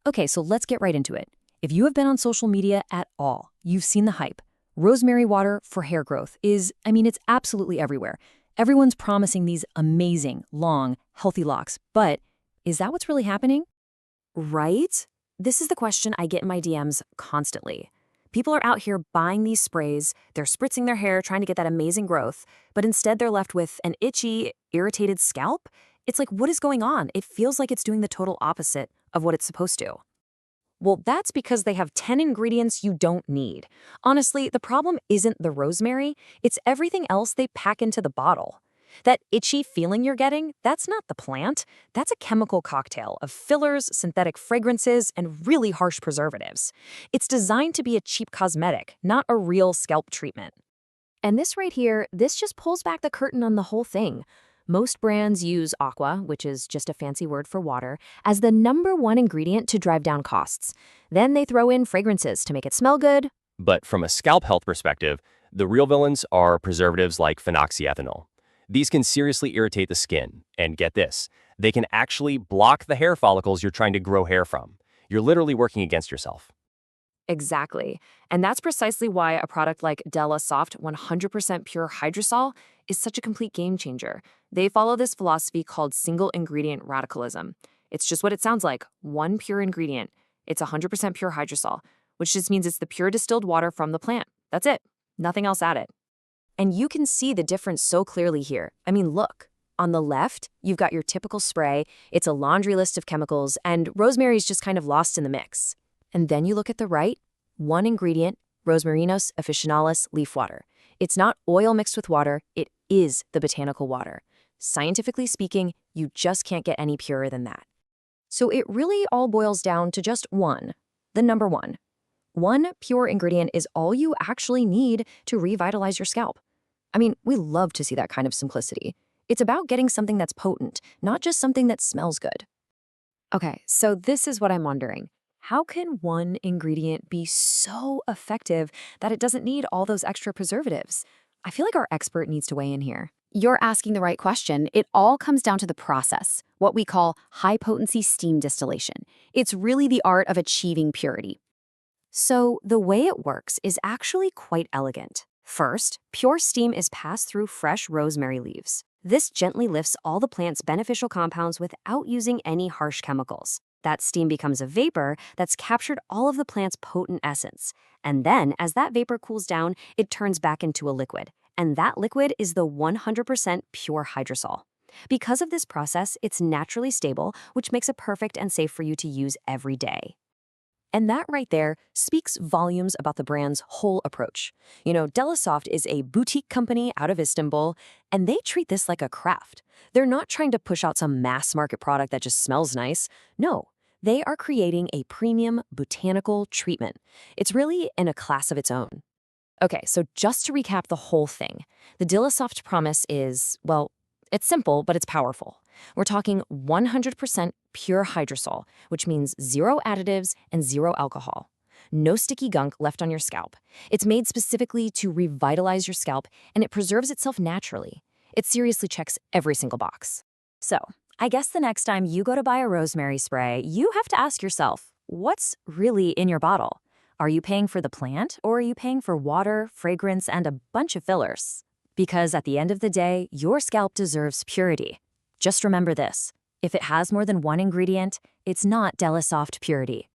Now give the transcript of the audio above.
Okay, so let's get right into it. If you have been on social media at all, you've seen the hype. Rosemary water for hair growth it's absolutely everywhere. Everyone's promising these amazing, long, healthy locks. But is that what's really happening? Right? This is the question I get in my DMs constantly. People are out here buying these sprays, they're spritzing their hair trying to get that amazing growth, but instead they're left with an itchy, irritated scalp. It's like, what is going on? It feels like it's doing the total opposite of what it's supposed to. Well, that's because they have 10 ingredients you don't need. Honestly, the problem isn't the rosemary, it's everything else they pack into the bottle. That itchy feeling you're getting, that's not the plant. That's a chemical cocktail of fillers, synthetic fragrances, and really harsh preservatives. It's designed to be a cheap cosmetic, not a real scalp treatment. And this right here, this just pulls back the curtain on the whole thing. Most brands use Aqua, which is just a fancy word for water, as the #1 ingredient to drive down costs. Then they throw in fragrances to make it smell good. But from a scalp health perspective, the real villains are preservatives like phenoxyethanol. These can seriously irritate the skin, and get this, they can actually block the hair follicles you're trying to grow hair from. You're literally working against yourself. Exactly. And that's precisely why a product like Della Soft 100% Pure Hydrosol is such a complete game changer. They follow this philosophy called single ingredient radicalism. It's just what it sounds like, one pure ingredient. It's 100% pure hydrosol, which just means it's the pure distilled water from the plant. That's it. Nothing else added. And you can see the difference so clearly here. I mean, look. On the left, you've got your typical spray. It's a laundry list of chemicals, and rosemary's just kind of lost in the mix. And then you look at the right, one ingredient, Rosmarinus Officinalis leaf water. It's not oil mixed with water, it is the botanical water. Scientifically speaking, you just can't get any purer than that. So it really all boils down to just one, the number one. One pure ingredient is all you actually need to revitalize your scalp. I mean, we love to see that kind of simplicity. It's about getting something that's potent, not just something that smells good. Okay, so this is what I'm wondering. How can one ingredient be so effective that it doesn't need all those extra preservatives? I feel like our expert needs to weigh in here. You're asking the right question. It all comes down to the process, what we call high-potency steam distillation. It's really the art of achieving purity. So the way it works is actually quite elegant. First, pure steam is passed through fresh rosemary leaves. This gently lifts all the plant's beneficial compounds without using any harsh chemicals. That steam becomes a vapor that's captured all of the plant's potent essence. And then, as that vapor cools down, it turns back into a liquid. And that liquid is the 100% pure hydrosol. Because of this process, it's naturally stable, which makes it perfect and safe for you to use every day. And that right there speaks volumes about the brand's whole approach. You know, Della Soft is a boutique company out of Istanbul, and they treat this like a craft. They're not trying to push out some mass market product that just smells nice. No, they are creating a premium botanical treatment. It's really in a class of its own. Okay, so just to recap the whole thing, the Della Soft promise is, well, it's simple, but it's powerful. We're talking 100% pure hydrosol, which means 0 additives and 0 alcohol. No sticky gunk left on your scalp. It's made specifically to revitalize your scalp, and it preserves itself naturally. It seriously checks every single box. So, I guess the next time you go to buy a rosemary spray, you have to ask yourself, what's really in your bottle? Are you paying for the plant, or are you paying for water, fragrance, and a bunch of fillers? Because at the end of the day, your scalp deserves purity. Just remember this, if it has more than one ingredient, it's not Della Soft purity.